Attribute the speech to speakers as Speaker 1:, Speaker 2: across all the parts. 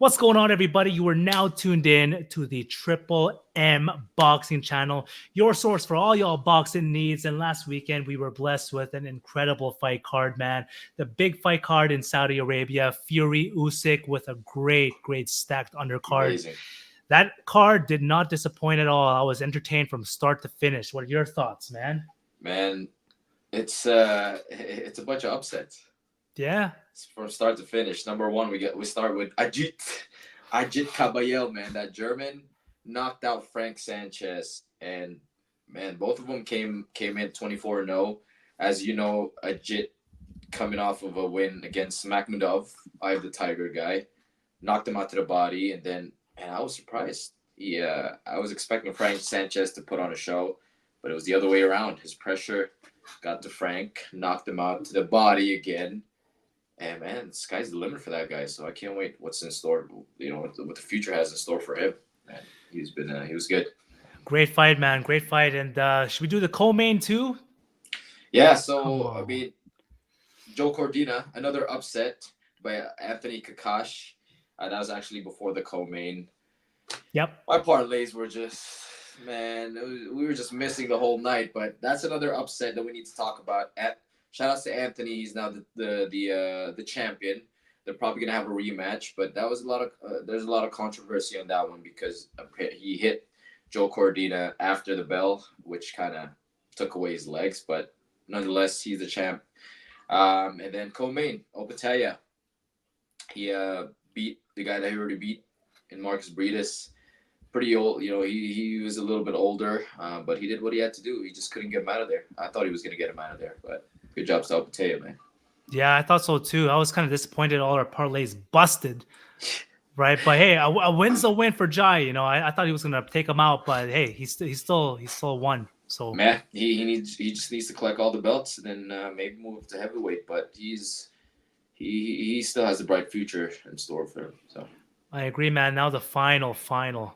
Speaker 1: What's going on, everybody? You are now tuned in to the Triple M Boxing Channel, your source for all y'all boxing needs. And last weekend, we were blessed with an incredible fight card, man. The big fight card in Saudi Arabia, Fury Usyk, with a great stacked undercard.
Speaker 2: Amazing.
Speaker 1: That card did not disappoint at all. I was entertained from start to finish. What are your thoughts, man?
Speaker 2: Man, it's a bunch of upsets.
Speaker 1: Yeah.
Speaker 2: From start to finish. Number one, we start with Ajit Caballel, man. That German knocked out Frank Sanchez, and man, both of them came in 24-0. As you know, Ajit coming off of a win against Makhmudov, I the Tiger guy, knocked him out to the body, and then I was surprised. Yeah, I was expecting Frank Sanchez to put on a show, but it was the other way around. His pressure got to Frank, knocked him out to the body again. And man, the sky's the limit for that guy. So I can't wait what's in store. You know what the future has in store for him. Man, he was good.
Speaker 1: Great fight, man. Great fight. And should we do the co-main too?
Speaker 2: Yeah. So I mean, Joe Cordina, another upset by Anthony Kakash. That was actually before the co-main.
Speaker 1: Yep.
Speaker 2: My parlays were just, man, we were just missing the whole night. But that's another upset that we need to talk about. Shout out to Anthony. He's now the champion. They're probably gonna have a rematch, but that was there's a lot of controversy on that one because he hit Joe Cordina after the bell, which kind of took away his legs. But nonetheless, he's the champ. And then co-main Opataya. He beat the guy that he already beat in Marcus Breedis. Pretty old, you know. He was a little bit older, but he did what he had to do. He just couldn't get him out of there. I thought he was gonna get him out of there, but. Good job, Salvateo, man.
Speaker 1: Yeah, I thought so too. I was kind of disappointed all our parlays busted, right? But hey, a win's a win for Jai. You know, I thought he was gonna take him out, but hey, he still won. So
Speaker 2: man, he just needs to collect all the belts and then maybe move to heavyweight. But he still has a bright future in store for him. So
Speaker 1: I agree, man. Now the final fight of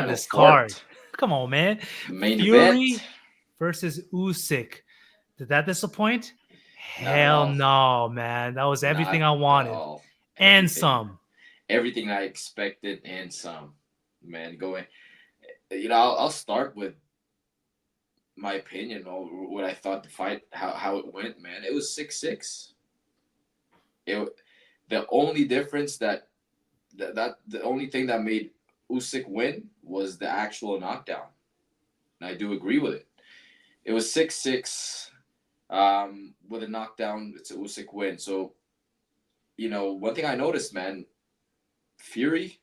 Speaker 1: this card. Come on, man.
Speaker 2: Main
Speaker 1: Fury
Speaker 2: event
Speaker 1: versus Usyk. Did that disappoint? Hell no, man. That was everything I wanted. And some.
Speaker 2: Everything I expected and some. Man, I'll start with my opinion or what I thought the fight, how it went, man. It was 6-6. The only difference the only thing that made Usyk win was the actual knockdown. And I do agree with it. It was 6-6 with a knockdown. It's a Usyk win. So, you know, one thing I noticed, man, Fury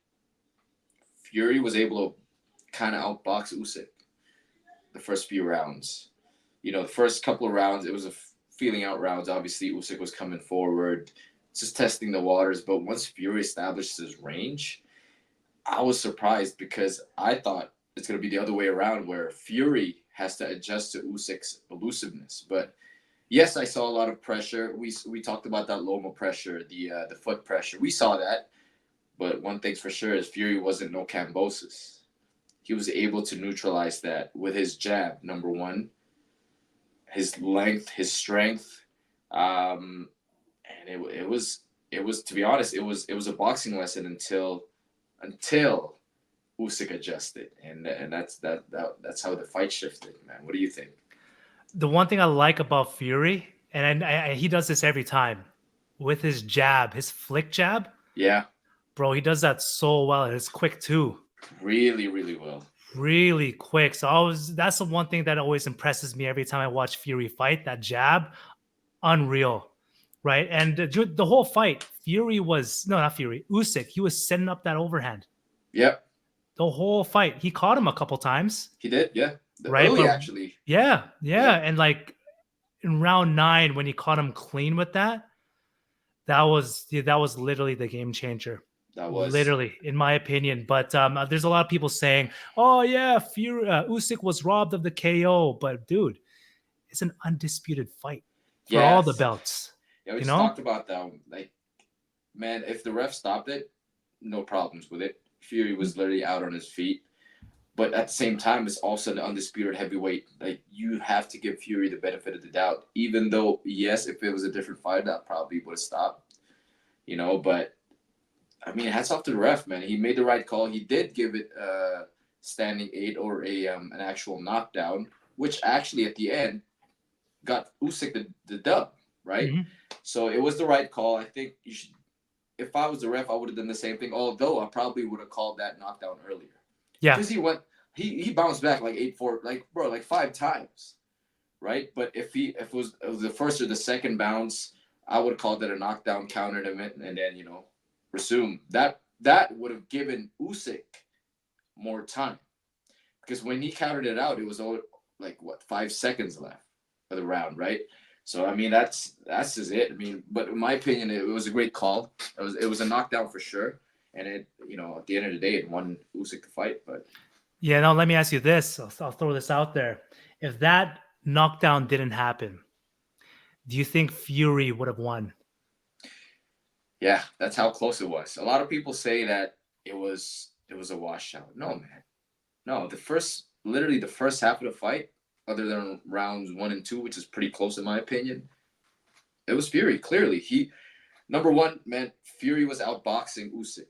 Speaker 2: was able to kind of outbox Usyk the first few rounds. You know, the first couple of rounds, it was a feeling out rounds. Obviously, Usyk was coming forward, just testing the waters. But once Fury established his range, I was surprised because I thought it's going to be the other way around where Fury has to adjust to Usyk's elusiveness. But yes, I saw a lot of pressure. We talked about that Loma pressure, the foot pressure. We saw that. But one thing's for sure is Fury wasn't no Kambosos. He was able to neutralize that with his jab, number one, his length, his strength. And it was to be honest, it was a boxing lesson until Usyk adjusted, and that's how the fight shifted, man. What do you think?
Speaker 1: The one thing I like about Fury, and he does this every time, with his jab, his flick jab.
Speaker 2: Yeah,
Speaker 1: bro, he does that so well, and it's quick too.
Speaker 2: Really, really well.
Speaker 1: Really quick. So that's the one thing that always impresses me every time I watch Fury fight. That jab, unreal, right? And the whole fight, Usyk. He was setting up that overhand.
Speaker 2: Yep.
Speaker 1: The whole fight, he caught him a couple times.
Speaker 2: He did, yeah.
Speaker 1: Right,
Speaker 2: early, actually.
Speaker 1: Yeah, and like in round 9 when he caught him clean with that was literally the game changer.
Speaker 2: That was
Speaker 1: literally, in my opinion. But there's a lot of people saying, "Oh yeah, Usyk was robbed of the KO." But dude, it's an undisputed fight for all the belts.
Speaker 2: Yeah, we just talked about that. Like, man, if the ref stopped it, no problems with it. Fury was literally out on his feet. But at the same time, it's also an undisputed heavyweight. Like, you have to give Fury the benefit of the doubt. Even though, yes, if it was a different fight, that probably would have stopped. But I mean, hats off to the ref, man. He made the right call. He did give it a standing 8 or a an actual knockdown, which actually at the end got Usyk the dub, right?
Speaker 1: Mhm.
Speaker 2: So it was the right call. I think you should. If I was the ref, I would have done the same thing. Although I probably would have called that knockdown earlier,
Speaker 1: Yeah.
Speaker 2: because he bounced back like 8-4, like bro, like 5 times, right? But if it was the first or the second bounce, I would have called it a knockdown, countered him, and then resume. That would have given Usyk more time, because when he countered it out, it was all like what 5 seconds left of the round, right? So I mean that's just it. I mean, but in my opinion, it was a great call. It was a knockdown for sure, and it at the end of the day, it won Usyk the fight. But
Speaker 1: Yeah, now let me ask you this. I'll throw this out there. If that knockdown didn't happen, do you think Fury would have won?
Speaker 2: yeah, that's how close it was. A lot of people say that it was a washout. No, man, no. Literally the first half of the fight, other than rounds 1 and 2, which is pretty close in my opinion, it was Fury. Clearly, number one, man, Fury was outboxing Usyk.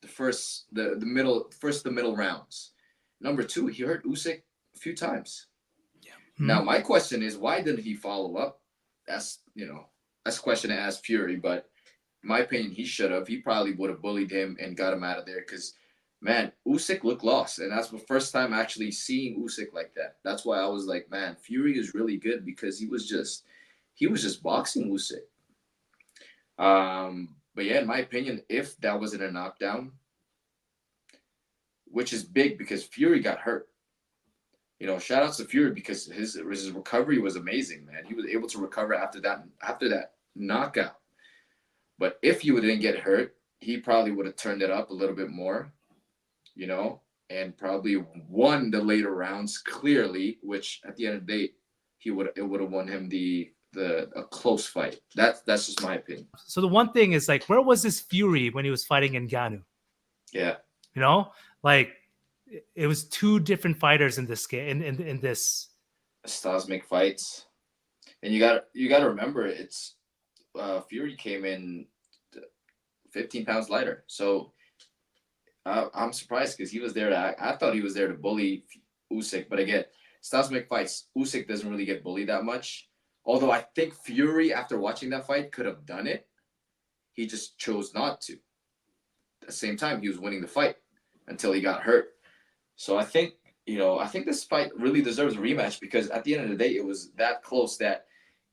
Speaker 2: The middle rounds. Number two, he hurt Usyk a few times. Now
Speaker 1: Mhm.
Speaker 2: my question is, why didn't he follow up? That's a question to ask Fury. But in my opinion, he should have. He probably would have bullied him and got him out of there. Because man, Usyk looked lost, and that's the first time actually seeing Usyk like that. That's why I was like, man, Fury is really good, because he was just boxing Usyk. But yeah, in my opinion, if that wasn't a knockdown, which is big because Fury got hurt. Shout outs to Fury, because his recovery was amazing, man. He was able to recover after that knockout. But if he didn't get hurt, he probably would have turned it up a little bit more, you know, and probably won the later rounds clearly. Which at the end of the day, it would have won him the a close fight. That's just my opinion.
Speaker 1: So the one thing is like, where was this Fury when he was fighting in Ganu?
Speaker 2: Yeah,
Speaker 1: You know, like it was two different fighters in this game. In this,
Speaker 2: styles make fights, and you got to remember, it's Fury came in 15 pounds lighter. So I'm surprised, because he was there I thought he was there to bully Usyk. But again, styles make fights. Usyk doesn't really get bullied that much. Although I think Fury, after watching that fight, could have done it. He just chose not to. At the same time, he was winning the fight until he got hurt. So I think this fight really deserves a rematch, because at the end of the day, it was that close that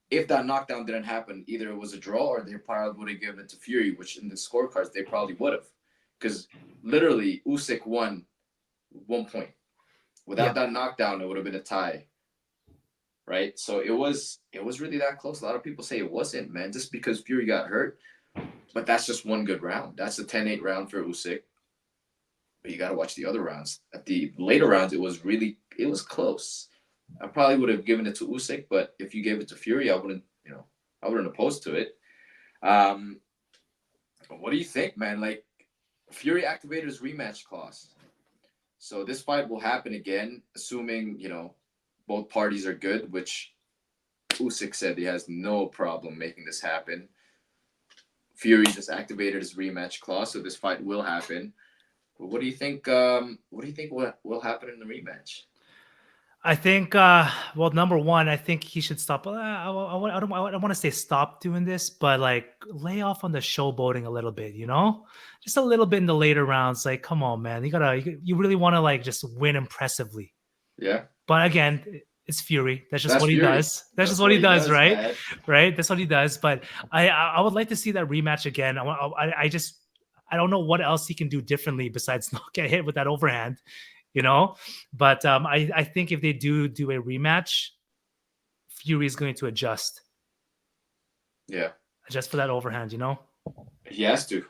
Speaker 2: if that knockdown didn't happen, either it was a draw or they probably would have given it to Fury, which in the scorecards they probably would have, because literally Usyk won 1 point. Without
Speaker 1: yeah.
Speaker 2: that knockdown, it would have been a tie, right? So it was really that close. A lot of people say it wasn't, man, just because Fury got hurt. But that's just one good round. That's a 10-8 round for Usyk. But you got to watch the other rounds. At the later rounds, it was close. I probably would have given it to Usyk, but if you gave it to Fury, I wouldn't oppose to it. Um, what do you think, man? Like, Fury activated his rematch clause, so this fight will happen again, assuming both parties are good. Which Usyk said he has no problem making this happen. Fury just activated his rematch clause, so this fight will happen. But what do you think? What do you think will happen in the rematch?
Speaker 1: I think, well, number one, I think he should stop. I don't want to say stop doing this, but like lay off on the showboating a little bit, just a little bit in the later rounds. Like, come on, man, you really want to like just win impressively.
Speaker 2: Yeah,
Speaker 1: But again, it's Fury. That's just
Speaker 2: that's
Speaker 1: what he
Speaker 2: Fury.
Speaker 1: does. That's just
Speaker 2: That's
Speaker 1: what
Speaker 2: what
Speaker 1: he
Speaker 2: he
Speaker 1: does,
Speaker 2: does,
Speaker 1: right?
Speaker 2: man.
Speaker 1: Right. That's what he does. But I would like to see that rematch again. I just I don't know what else he can do differently besides not get hit with that overhand, you know. But I think if they do a rematch, Fury is going to
Speaker 2: Yeah,
Speaker 1: adjust for that overhand.
Speaker 2: he has to.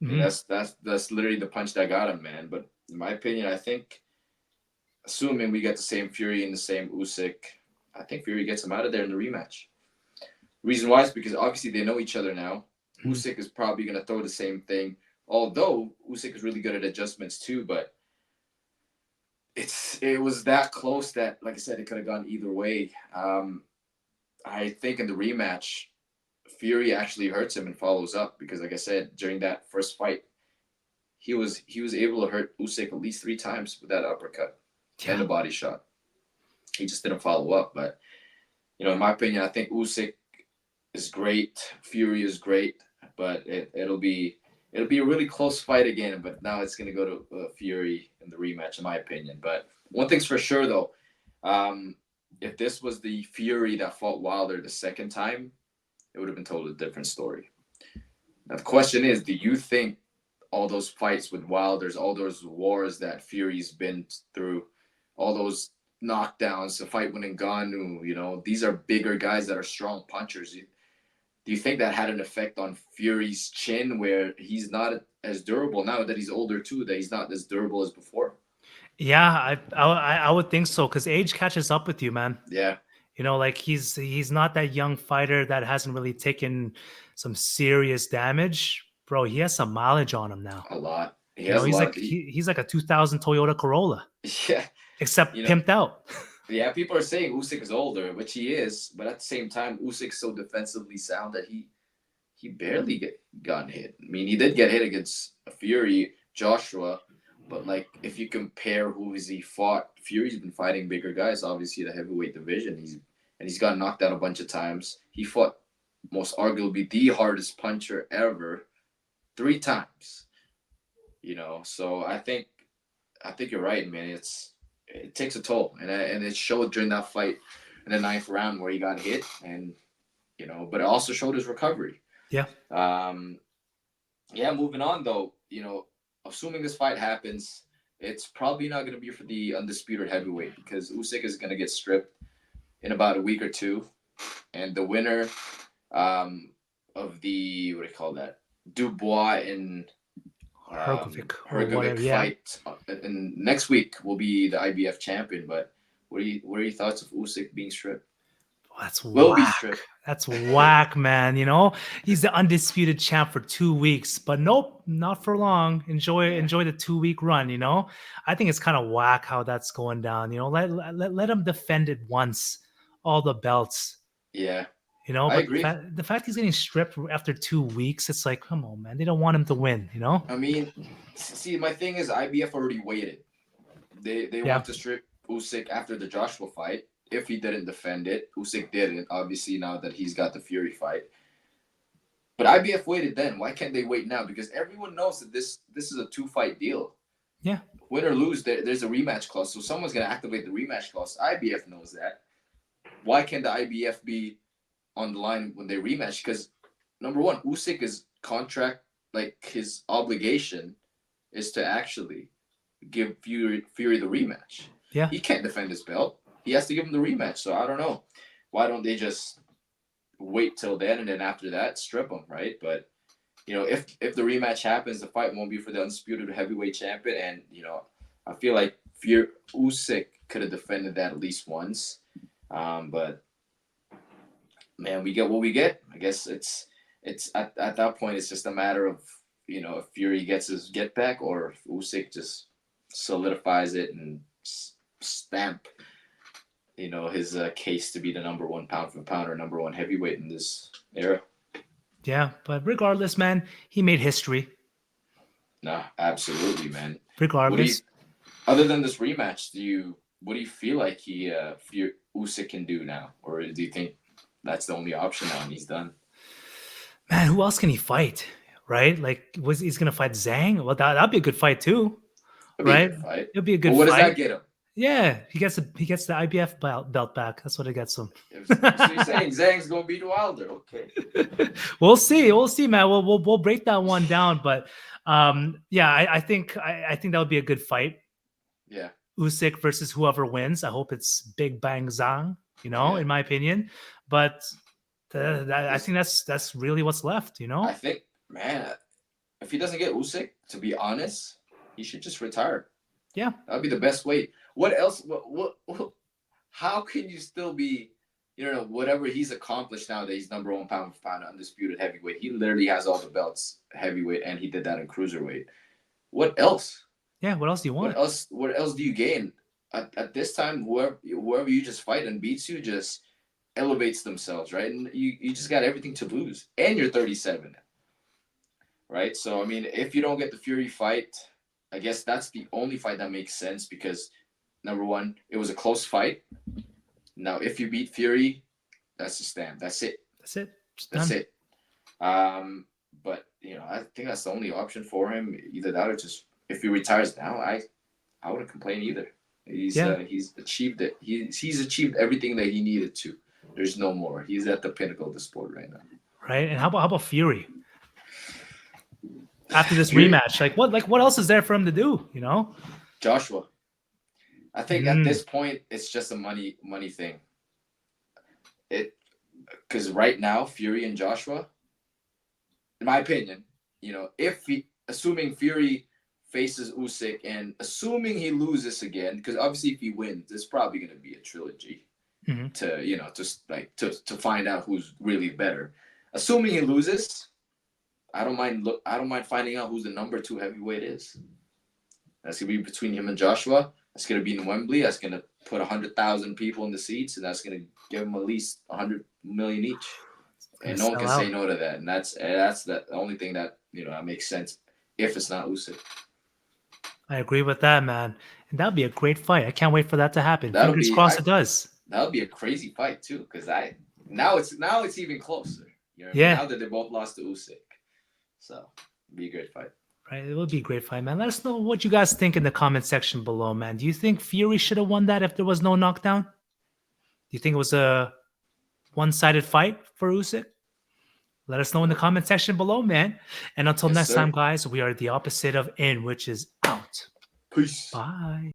Speaker 2: I mean,
Speaker 1: Hmm.
Speaker 2: that's literally the punch that got him, man. But in my opinion, I think, assuming we get the same Fury and the same Usyk, I think Fury gets him out of there in the rematch. Reason why is because obviously they know each other now. Usyk is probably going to throw the same thing, although Usyk is really good at adjustments too. But it was that close that, like I said, it could have gone either way. I think in the rematch, Fury actually hurts him and follows up because, like I said, during that first fight, he was able to hurt Usyk at least 3 times with that uppercut and
Speaker 1: Yeah.
Speaker 2: a body shot. He just didn't follow up. But in my opinion, I think Usyk is great. Fury is great, but it'll be a really close fight again. But now it's gonna go to Fury in the rematch, in my opinion. But one thing's for sure, though, um, if this was the Fury that fought Wilder the second time, it would have been told a different story. Now the question is, do you think all those fights with Wilders, all those wars that Fury's been through, all those knockdowns, the fight with Ngannou, these are bigger guys that are strong punchers. Do you think that had an effect on Fury's chin, where he's not as durable now that he's older too? That he's not as durable as before?
Speaker 1: Yeah, I would think so because age catches up with you, man.
Speaker 2: Yeah,
Speaker 1: Like he's not that young fighter that hasn't really taken some serious damage. Bro, he has some mileage on him now.
Speaker 2: a lot. He has a
Speaker 1: He's
Speaker 2: lot
Speaker 1: like
Speaker 2: of the.
Speaker 1: he's like a 2000 Toyota Corolla,
Speaker 2: Yeah, you
Speaker 1: except
Speaker 2: know.
Speaker 1: pimped out.
Speaker 2: Yeah, people are saying Usyk is older, which he is, but at the same time, Usyk's so defensively sound that he barely gotten hit. I mean, he did get hit against Fury, Joshua, but like if you compare who has he fought, Fury's been fighting bigger guys. Obviously, the heavyweight division. He's got knocked out a bunch of times. He fought most arguably the hardest puncher ever 3 times. So I think you're right, man. It takes a toll, and it showed during that fight in the ninth round where he got hit, and but it also showed his recovery.
Speaker 1: Yeah.
Speaker 2: Um, yeah, moving on though, assuming this fight happens, it's probably not going to be for the undisputed heavyweight because Usyk is going to get stripped in about a week or two, and the winner of the what do you call that, Dubois and
Speaker 1: Hergovic or
Speaker 2: Hergovic
Speaker 1: whatever. Yeah.
Speaker 2: fight, and next week will be the IBF champion. But what are your thoughts of Usyk being stripped?
Speaker 1: Oh, that's
Speaker 2: Will be
Speaker 1: whack.
Speaker 2: stripped.
Speaker 1: That's whack, man. He's the undisputed champ for 2 weeks, but nope, not for long. Enjoy
Speaker 2: Yeah,
Speaker 1: enjoy the 2 week run. I think it's kind of whack how that's going down. Let him defend it once, all the belts.
Speaker 2: yeah, I
Speaker 1: But the
Speaker 2: agree.
Speaker 1: fact the fact he's getting stripped after 2 weeks, it's like, come on, man. They don't want him to win.
Speaker 2: I mean, see, my thing is IBF already waited. They
Speaker 1: Yeah,
Speaker 2: want to strip Usyk after the Joshua fight. If he didn't defend it, Usyk didn't. Obviously, now that he's got the Fury fight, but IBF waited then. Why can't they wait now? Because everyone knows that this is a 2-fight deal.
Speaker 1: yeah,
Speaker 2: Win or lose, there's a rematch clause. So someone's gonna activate the rematch clause. IBF knows that. Why can't the IBF be on the line when they rematch? Because number one, Usyk is contract, like his obligation is to actually give Fury the rematch.
Speaker 1: yeah.
Speaker 2: He can't defend his belt. He has to give him the rematch. So I don't know. Why don't they just wait till then and then after that strip him, right? But if the rematch happens, the fight won't be for the undisputed heavyweight champion, and I feel like Usyk could have defended that at least once. But man, we get what we get. I guess it's at that point it's just a matter of if Fury gets his get back or if Usyk just solidifies it and stamp his case to be the number one pound for pound or number one heavyweight in this era.
Speaker 1: Yeah, but regardless, man, he made history.
Speaker 2: Nah, absolutely, man. What do you
Speaker 1: Regardless,
Speaker 2: other than this rematch? What do you feel like Usyk can do now, or do you think that's the only option now and he's done?
Speaker 1: man, who else can he fight? Right? Like, was he's gonna fight Zhang? Well, that'd be a good fight too,
Speaker 2: It'll be a
Speaker 1: right?
Speaker 2: good fight.
Speaker 1: It'll be a
Speaker 2: But
Speaker 1: good
Speaker 2: what does
Speaker 1: fight.
Speaker 2: that get him?
Speaker 1: Yeah, he gets the IBF belt back. That's what it gets him.
Speaker 2: So you're saying Zhang's gonna beat Wilder? Okay.
Speaker 1: We'll see. We'll see, man. We'll break that one down. But yeah, I think that would be a good fight.
Speaker 2: Yeah.
Speaker 1: Usyk versus whoever wins. I hope it's Big Bang Zhang.
Speaker 2: Yeah.
Speaker 1: In my opinion. But I
Speaker 2: This
Speaker 1: think that's really what's left.
Speaker 2: I think, man, if he doesn't get Usyk, to be honest, he should just retire.
Speaker 1: Yeah.
Speaker 2: That'd be the best way. What else? What how can you still be, whatever he's accomplished now that he's number one pound for pound undisputed heavyweight? He literally has all the belts heavyweight, and he did that in cruiserweight. What else?
Speaker 1: Yeah. What else do you
Speaker 2: What
Speaker 1: want?
Speaker 2: else? What else do you gain? At this time, whoever you just fight and beats you, just elevates themselves, right? And you just got everything to lose, and you're 37, right? So I mean, if you don't get the Fury fight, I guess that's the only fight that makes sense because number one, it was a close fight. Now, if you beat Fury, that's the stand. That's it.
Speaker 1: That's it. It's
Speaker 2: That's
Speaker 1: done.
Speaker 2: it. But I think that's the only option for him. Either that or just if he retires now, I wouldn't complain either.
Speaker 1: Yeah.
Speaker 2: He's achieved it. He's achieved everything that he needed to. There's no more. He's at the pinnacle of the sport right now.
Speaker 1: Right. And how about Fury after this
Speaker 2: Fury,
Speaker 1: rematch? What else is there for him to do?
Speaker 2: Joshua. I think at
Speaker 1: Mm,
Speaker 2: this point it's just a money thing. It because right now Fury and Joshua, in my opinion, if he assuming Fury faces Usyk and assuming he loses again, because obviously if he wins, there's probably going to be a trilogy
Speaker 1: mhm.
Speaker 2: to find out who's really better. Assuming he loses, I don't mind finding out who's the number 2 heavyweight is. That's gonna be between him and Joshua. That's gonna be in Wembley. That's gonna put 100,000 people in the seats, and that's gonna give them at least 100 million each.
Speaker 1: It's gonna
Speaker 2: And no one
Speaker 1: sell
Speaker 2: can say
Speaker 1: out.
Speaker 2: no to that. And that's the only thing that that makes sense if it's not Usyk.
Speaker 1: I agree with that, man. And that'd be a great fight. I can't wait for that to happen.
Speaker 2: That'll
Speaker 1: Fingers
Speaker 2: be
Speaker 1: crossed it does.
Speaker 2: that'll be a crazy fight too, because I now it's even closer. You know what I mean?
Speaker 1: Yeah.
Speaker 2: Now that they both lost to Usyk, so it'll be a great fight.
Speaker 1: Right. It would be a great fight, man. Let us know what you guys think in the comment section below, man. Do you think Fury should have won that if there was no knockdown? Do you think it was a one-sided fight for Usyk? Let us know in the comment section below, man. And until
Speaker 2: Yes,
Speaker 1: next time,
Speaker 2: sir.
Speaker 1: guys, we are the opposite of in, which is out.
Speaker 2: Peace.
Speaker 1: Bye.